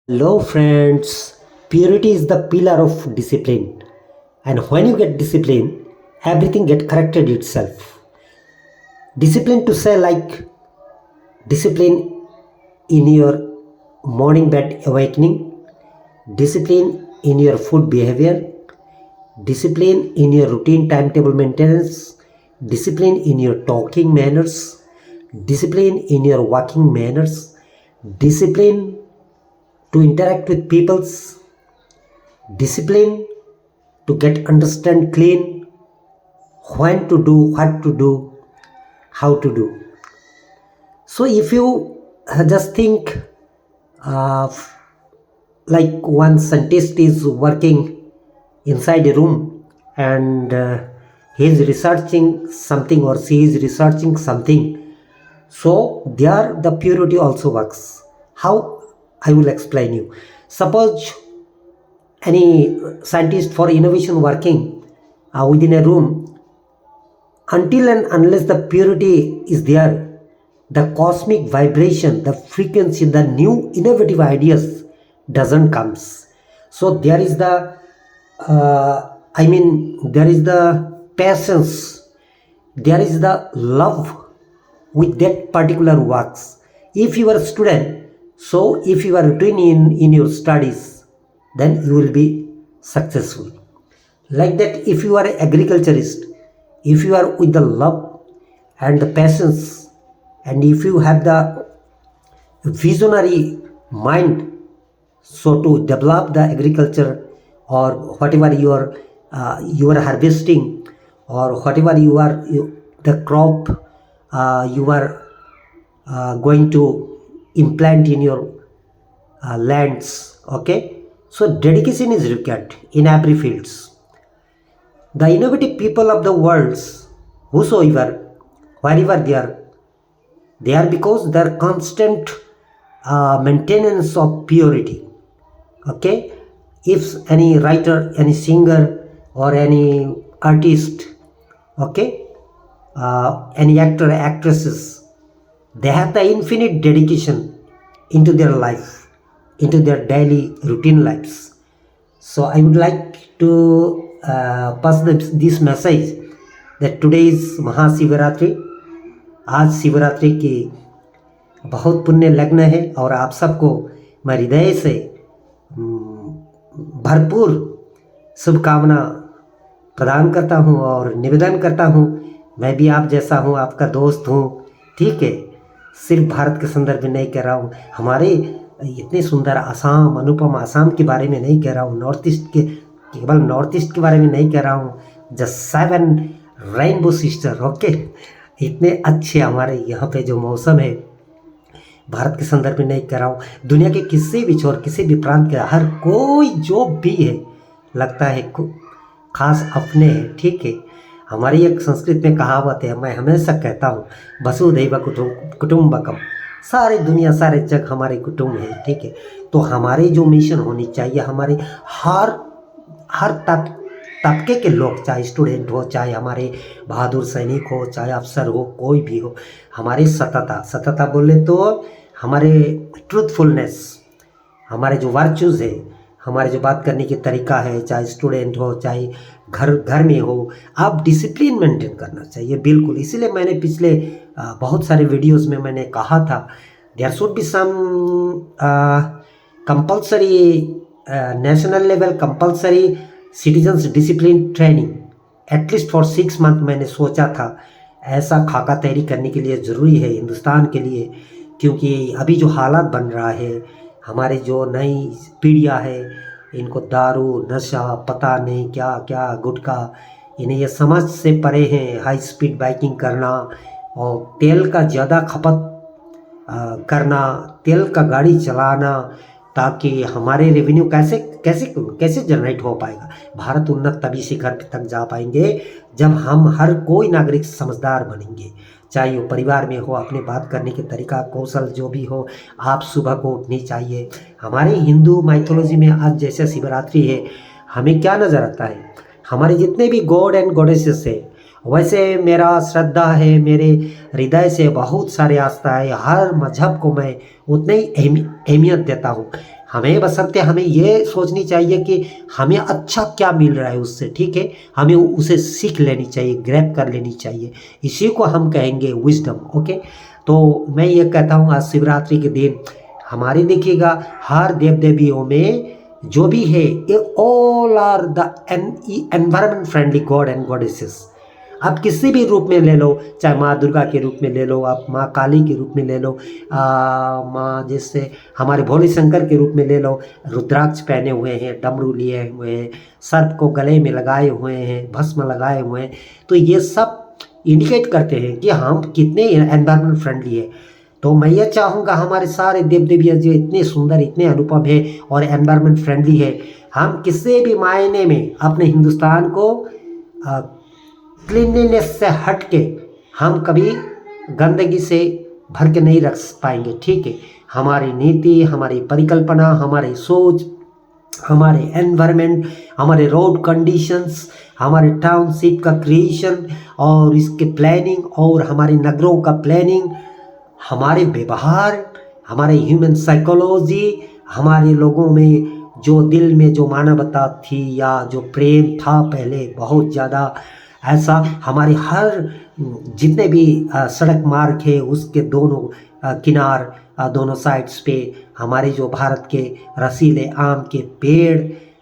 Hello, friends. Purity is the pillar of discipline, and when you get discipline, everything get corrected itself. Discipline to say like discipline in your morning bed awakening, discipline in your food behavior, discipline in your routine timetable maintenance, discipline in your talking manners, discipline in your walking manners, discipline to interact with people's, discipline to get understand clean when to do, what to do, how to do. So if you just think of like one scientist is working inside a room and he is researching something or she is researching something, so there the purity also works. How? I will explain you. Suppose any scientist for innovation working within a room, until and unless the purity is there, the cosmic vibration, the frequency, the new innovative ideas doesn't comes. So there is the there is the patience, there is the love with that particular works. If you are a student, so if you are routine in your studies, then you will be successful. Like that, if you are an agriculturist, if you are with the love and the patience, and if you have the visionary mind, so to develop the agriculture or whatever you are harvesting, or whatever the crop you are going to implant in your lands. Okay, so dedication is required in every fields. The innovative people of the world, whosoever, wherever they are because their constant maintenance of purity. Okay, if any writer, any singer, or any artist, okay, any actor, actresses, they have the infinite dedication into their life, into their daily routine lives. So I would like to pass this message that today is Mahashivratri. आज शिवरात्रि की बहुत पुण्य लग्न है और आप सबको मैं हृदय से भरपूर शुभकामना प्रदान करता हूं और निवेदन करता हूं। मैं भी आप जैसा हूं, आपका दोस्त हूं, ठीक है। सिर्फ भारत के संदर्भ में नहीं कह रहा हूं, हमारे इतने सुंदर आसाम, अनुपम आसाम के बारे में नहीं कह रहा हूं, नॉर्थ ईस्ट के, केवल नॉर्थ ईस्ट के बारे में नहीं कह रहा हूं। Just 7 rainbow sister, okay. इतने अच्छे हमारे यहाँ पे जो मौसम है, भारत के संदर्भ में नहीं कर रहा हूँ, दुनिया के किसी भी छोर, किसी भी प्रांत के हर कोई जो भी है, लगता है खास अपने हैं, ठीक है। हमारी एक संस्कृत में कहावत है, मैं हमेशा कहता हूँ, वसुधैव कुटुम्बकम, सारी दुनिया, सारे जग हमारे कुटुंब है, ठीक है। तो हमारी जो मिशन होनी चाहिए, हमारे हर तबके के लोग, चाहे स्टूडेंट हो, चाहे हमारे बहादुर सैनिक हो, चाहे अफसर हो, कोई भी हो, हमारी सतता बोले तो हमारे ट्रूथफुलनेस, हमारे जो वर्चूज़ है, हमारे जो बात करने की तरीका है, चाहे स्टूडेंट हो, चाहे घर में हो, आप डिसिप्लिन मेंटेन करना चाहिए, बिल्कुल। इसीलिए मैंने पिछले बहुत सारे वीडियोस में मैंने कहा था, there should be some compulsory national level compulsory citizens discipline training at least for 6 month. मैंने सोचा था ऐसा खाका तैयारी करने के लिए ज़रूरी है हिंदुस्तान के लिए, क्योंकि अभी जो हालात बन रहा है, हमारे जो नई पीढ़ियाँ है, इनको दारू, नशा, पता नहीं क्या क्या, गुटखा, इन्हें ये समझ से परे हैं। हाई स्पीड बाइकिंग करना और तेल का ज़्यादा खपत करना, तेल का गाड़ी चलाना, ताकि हमारे रेवेन्यू कैसे कैसे कैसे जनरेट हो पाएगा। भारत उन्नत तभी शिखर तक जा पाएंगे जब हम हर कोई नागरिक समझदार बनेंगे, चाहे वो परिवार में हो, अपने बात करने के तरीका, कौशल जो भी हो। आप सुबह को उठनी चाहिए। हमारे हिंदू माइथोलॉजी में आज जैसे शिवरात्रि है, हमें क्या नज़र आता है, हमारे जितने भी गॉड एंड गॉडेसेस है, वैसे मेरा श्रद्धा है, मेरे हृदय से बहुत सारे आस्था है, हर मजहब को मैं उतनी ही अहमियत देता हूँ। हमें बशर्ते हमें ये सोचनी चाहिए कि हमें अच्छा क्या मिल रहा है उससे, ठीक है, हमें उसे सीख लेनी चाहिए, ग्रैब कर लेनी चाहिए, इसी को हम कहेंगे विजडम। ओके, तो मैं ये कहता हूँ आज शिवरात्रि के दिन हमारे देखिएगा हर देव देवियों में जो भी है ये all are the environment friendly god and goddesses. आप किसी भी रूप में ले लो, चाहे माँ दुर्गा के रूप में ले लो, आप माँ काली के रूप में ले लो, माँ जैसे हमारे भोले शंकर के रूप में ले लो, रुद्राक्ष पहने हुए हैं, डमरू लिए हुए हैं, सर्प को गले में लगाए हुए हैं, भस्म लगाए हुए हैं, तो ये सब इंडिकेट करते हैं कि हम कितने एनवायरमेंट फ्रेंडली है। तो मैं ये चाहूँगा हमारे सारे देव देवियाँ जो इतने सुंदर, इतने अनुपम है और एनवायरमेंट फ्रेंडली है, हम किसी भी मायने में अपने हिंदुस्तान को क्लीनलीनेस से हट के हम कभी गंदगी से भर के नहीं रख पाएंगे, ठीक है। हमारी नीति, हमारी परिकल्पना, हमारी सोच, हमारे एनवायरनमेंट, हमारे रोड कंडीशंस, हमारे टाउनशिप का क्रिएशन और इसके प्लानिंग और हमारे नगरों का प्लानिंग, हमारे व्यवहार, हमारे ह्यूमन साइकोलॉजी, हमारे लोगों में जो दिल में जो मानवता थी या जो प्रेम था पहले बहुत ज़्यादा, ऐसा हमारे हर जितने भी सड़क मार्ग है उसके दोनों किनार, दोनों साइड्स पे हमारे जो भारत के रसीले आम के पेड़,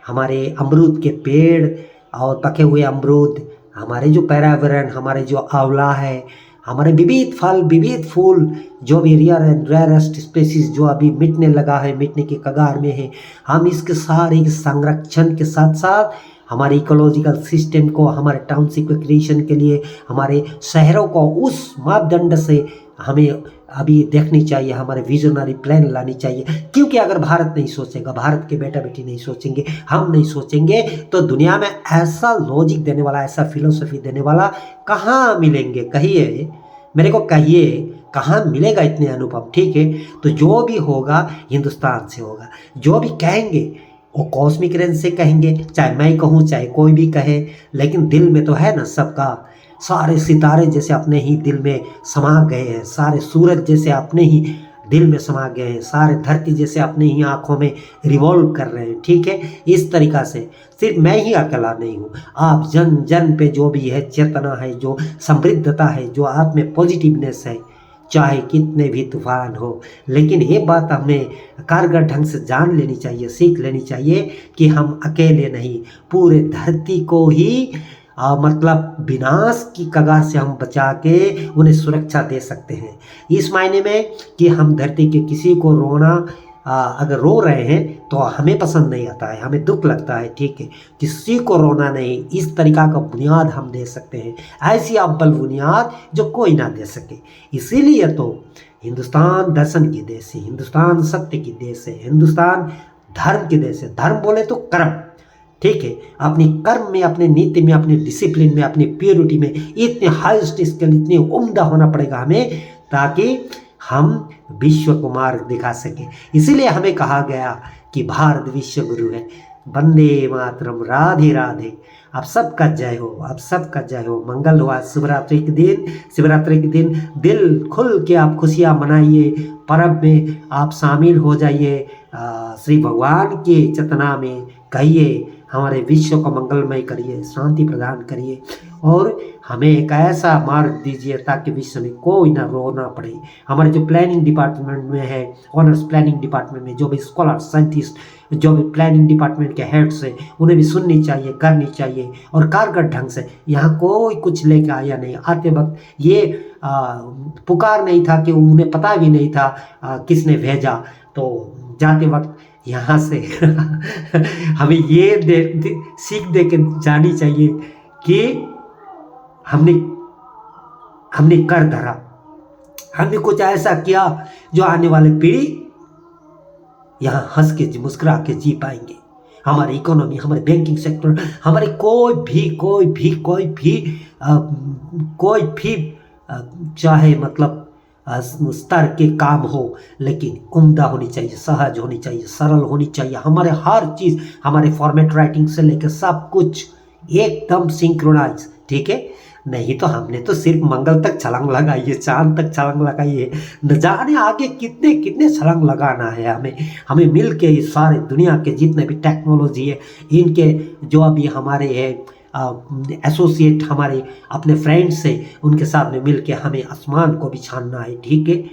हमारे अमरूद के पेड़ और पके हुए अमरूद, हमारे जो पर्यावरण, हमारे जो आंवला है, हमारे विविध फल, विविध फूल, जो भी रेयर एंड रेयरेस्ट स्पेसीज जो अभी मिटने लगा है, मिटने के कगार में है, हम इसके सारे संरक्षण के साथ साथ हमारे इकोलॉजिकल सिस्टम को, हमारे टाउनशिप के क्रिएशन के लिए, हमारे शहरों को उस मापदंड से हमें अभी देखनी चाहिए, हमारे विजनरी प्लान लानी चाहिए। क्योंकि अगर भारत नहीं सोचेगा, भारत के बेटा बेटी नहीं सोचेंगे, हम नहीं सोचेंगे, तो दुनिया में ऐसा लॉजिक देने वाला, ऐसा फिलोसफी देने वाला कहाँ मिलेंगे? कहिए मेरे को, कहिए कहाँ मिलेगा इतने अनुपम, ठीक है। तो जो भी होगा हिंदुस्तान से होगा, जो भी कहेंगे वो कॉस्मिक रेंज से कहेंगे, चाहे मैं कहूँ चाहे कोई भी कहे, लेकिन दिल में तो है ना सबका। सारे सितारे जैसे अपने ही दिल में समा गए हैं, सारे सूरज जैसे अपने ही दिल में समा गए हैं, सारे धरती जैसे अपने ही आँखों में रिवॉल्व कर रहे हैं, ठीक है। इस तरीक़ा से सिर्फ मैं ही अकेला नहीं हूँ, आप जन जन पे जो भी है चेतना है, जो समृद्धता है, जो आप में पॉजिटिवनेस है, चाहे कितने भी तूफान हो, लेकिन ये बात हमें कारगर ढंग से जान लेनी चाहिए, सीख लेनी चाहिए कि हम अकेले नहीं, पूरे धरती को ही मतलब विनाश की कगार से हम बचा के उन्हें सुरक्षा दे सकते हैं। इस मायने में कि हम धरती के किसी को रोना, अगर रो रहे हैं तो हमें पसंद नहीं आता है, हमें दुख लगता है, ठीक है। किसी को रोना नहीं, इस तरीका का बुनियाद हम दे सकते हैं, ऐसी अव्वल बुनियाद जो कोई ना दे सके। इसीलिए तो हिंदुस्तान दर्शन की देश है, हिंदुस्तान सत्य की देश है, हिंदुस्तान धर्म की देश है। धर्म बोले तो कर्म, ठीक है। अपनी कर्म में, अपने नीति में, अपने डिसिप्लिन में, अपनी प्योरिटी में इतने हाईएस्ट स्केल, इतने उम्दा होना पड़ेगा हमें, ताकि हम विश्व को मार्ग दिखा सके। इसीलिए हमें कहा गया कि भारत विश्व गुरु है। वंदे मातरम, राधे राधे। आप सबका जय हो, आप सबका जय हो। मंगल हो आज शिवरात्रि के दिन, शिवरात्रि के दिन दिल खुल के आप खुशियाँ मनाइए, पर्व में आप शामिल हो जाइए, श्री भगवान की चेतना में कहिए, हमारे विश्व को मंगलमय करिए, शांति प्रदान करिए और हमें एक ऐसा मार्ग दीजिए ताकि विश्व में कोई ना रोना पड़े। हमारे जो प्लानिंग डिपार्टमेंट में है, ऑनर्स प्लानिंग डिपार्टमेंट में जो भी स्कॉलर, साइंटिस्ट, जो भी प्लानिंग डिपार्टमेंट के हेड्स हैं, उन्हें भी सुननी चाहिए, करनी चाहिए और कारगर ढंग से। यहाँ कोई कुछ लेके आया नहीं, आते वक्त ये पुकार नहीं था कि उन्हें पता भी नहीं था किसने भेजा, तो जाते वक्त यहाँ से हमें ये सीख दे के जानी चाहिए कि हमने कर धरा, हमने कुछ ऐसा किया जो आने वाले पीढ़ी यहाँ हंस के मुस्कुरा के जी पाएंगे। हमारी इकोनॉमी, हमारे बैंकिंग सेक्टर, हमारे कोई भी चाहे मतलब स्तर के काम हो, लेकिन उम्दा होनी चाहिए, सहज होनी चाहिए, सरल होनी चाहिए। हमारे हर चीज़, हमारे फॉर्मेट राइटिंग से लेकर सब कुछ एकदम सिंक्रोनाइज, ठीक है। नहीं तो हमने तो सिर्फ मंगल तक छलांग लगाई है, चांद तक छलांग लगाई है, न जाने आगे कितने कितने छलांग लगाना है हमें। हमें मिल के इस सारे दुनिया के जितने भी टेक्नोलॉजी है, इनके जो अभी हमारे एसोसिएट हमारे अपने फ्रेंड्स से, उनके साथ में मिल के हमें आसमान को भी छानना है, ठीक है।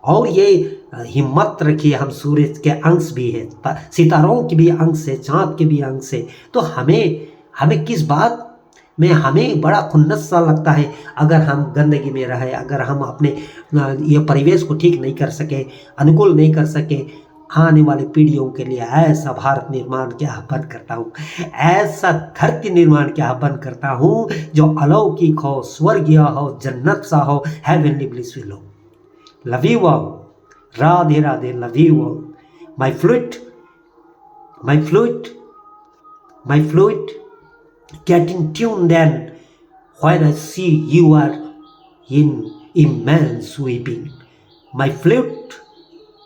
और ये हिम्मत रखिए, हम सूरज के अंश भी है, सितारों के भी अंश है, चाँद के भी अंश है। तो हमें किस बात में हमें बड़ा खुन्नस सा लगता है अगर हम गंदगी में रहे, अगर हम अपने ये परिवेश को ठीक नहीं कर सके, अनुकूल नहीं कर सके। आने वाली पीढ़ियों के लिए ऐसा भारत निर्माण के आह्वान करता हूँ, ऐसा धरती निर्माण के आह्वान करता हूँ जो अलौकिक हो, स्वर्गीय हो, जन्नत सा हो, हेवनली ब्लिसफुल हो। Love you all, Radhe Radhe, love you all. My fluid getting tuned then when I see you are in immense weeping. My flute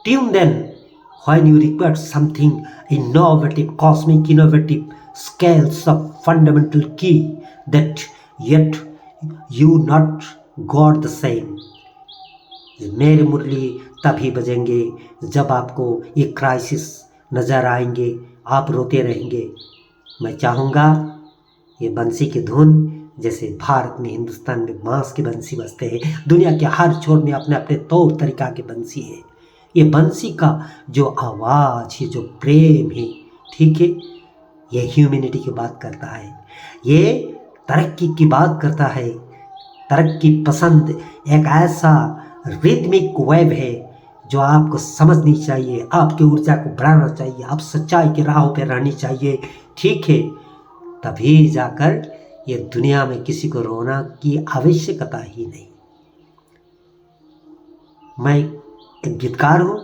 tuned then when you require something innovative, cosmic innovative scales of fundamental key that yet you not got the same. मेरे मुरली तभी बजेंगे जब आपको ये crisis नज़र आएंगे, आप रोते रहेंगे। मैं चाहूँगा ये बंसी की धुन, जैसे भारत में, हिंदुस्तान में बांस की बंसी बजते हैं, दुनिया के हर छोर में अपने अपने तौर तरीका की बंसी है। ये बंसी का जो आवाज़ है, जो प्रेम है, ठीक है, ये ह्यूमैनिटी की बात करता है, ये तरक्की की बात करता है। तरक्की पसंद एक ऐसा रिदमिक वेव है जो आपको समझनी चाहिए, आपकी ऊर्जा को बढ़ाना चाहिए, आप सच्चाई के राहों पर रहनी चाहिए, ठीक है। तभी जाकर ये दुनिया में किसी को रोना की आवश्यकता ही नहीं। मैं एक गीतकार हूँ,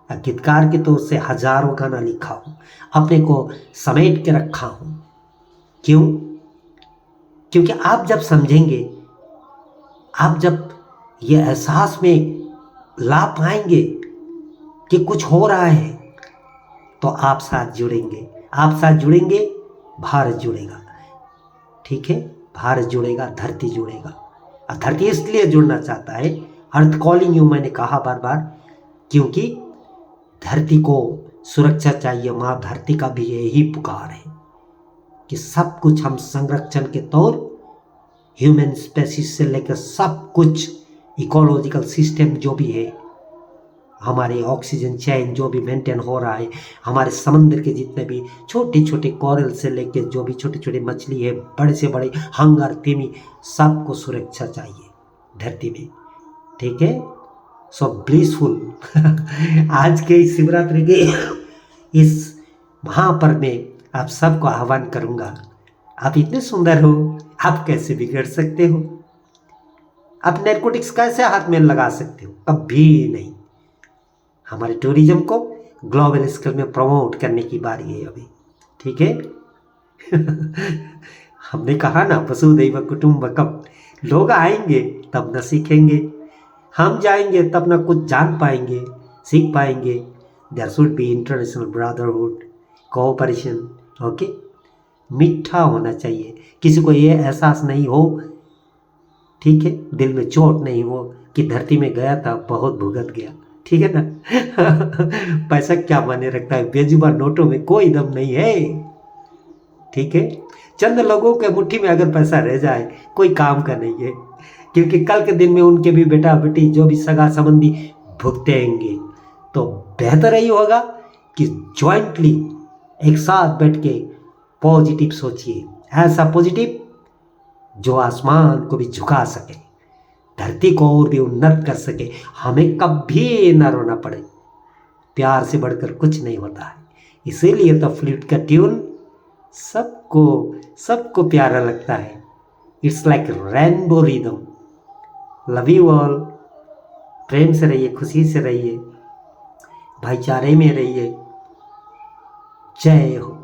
गीतकार के तौर से हजारों गाना लिखा हूँ, अपने को समेट के रखा हूँ। क्यों? क्योंकि आप जब समझेंगे, आप जब ये एहसास में ला पाएंगे कि कुछ हो रहा है, तो आप साथ जुड़ेंगे, आप साथ जुड़ेंगे, भारत जुड़ेगा, ठीक है। भारत जुड़ेगा, धरती जुड़ेगा। और धरती इसलिए जुड़ना चाहता है, अर्थ कॉलिंग यू, मैंने कहा बार बार, क्योंकि धरती को सुरक्षा चाहिए। माँ धरती का भी यही पुकार है कि सब कुछ हम संरक्षण के तौर, ह्यूमन स्पेसीज से लेकर सब कुछ, इकोलॉजिकल सिस्टम जो भी है, हमारे ऑक्सीजन चेन जो भी मेंटेन हो रहा है, हमारे समंदर के जितने भी छोटे छोटे कोरल से लेकर जो भी छोटे छोटे मछली है, बड़े से बड़े हंगर, तिमी, सबको सुरक्षा चाहिए धरती में, ठीक है। सो ब्लिसफुल आज के इस शिवरात्रि के इस महापर्व में आप सबको आह्वान करूँगा, आप इतने सुंदर हो, आप कैसे बिगड़ सकते हो? आप नैर्कोटिक्स कैसे हाथ में लगा सकते हो? कभी नहीं। हमारे टूरिज्म को ग्लोबल स्केल में प्रमोट करने की बारी है अभी, ठीक है। हमने कहा ना, वसुधैव कुटुंबकम, लोग आएंगे तब न सीखेंगे, हम जाएंगे तब ना कुछ जान पाएंगे, सीख पाएंगे। There should be international brotherhood, cooperation, okay. मीठा होना चाहिए, किसी को ये एहसास नहीं हो, ठीक है, दिल में चोट नहीं हो कि धरती में गया था, बहुत भुगत गया, ठीक है ना। पैसा क्या माने रखता है, बेजुबान नोटों में कोई दम नहीं है, ठीक है। चंद लोगों के मुट्ठी में अगर पैसा रह जाए, कोई काम का नहीं है, क्योंकि कल के दिन में उनके भी बेटा बेटी जो भी सगा संबंधी भुगतेंगे। तो बेहतर यही होगा कि जॉइंटली एक साथ बैठ के पॉजिटिव सोचिए, ऐसा पॉजिटिव जो आसमान को भी झुका सके, धरती को और भी उन्नत कर सके, हमें कभी न रोना पड़े। प्यार से बढ़कर कुछ नहीं होता है, इसीलिए तो फ्लूट का ट्यून सबको प्यारा लगता है। It's like rainbow rhythm. Love you all. प्रेम से रहिए, खुशी से रहिए, भाईचारे में रहिए। जय हो।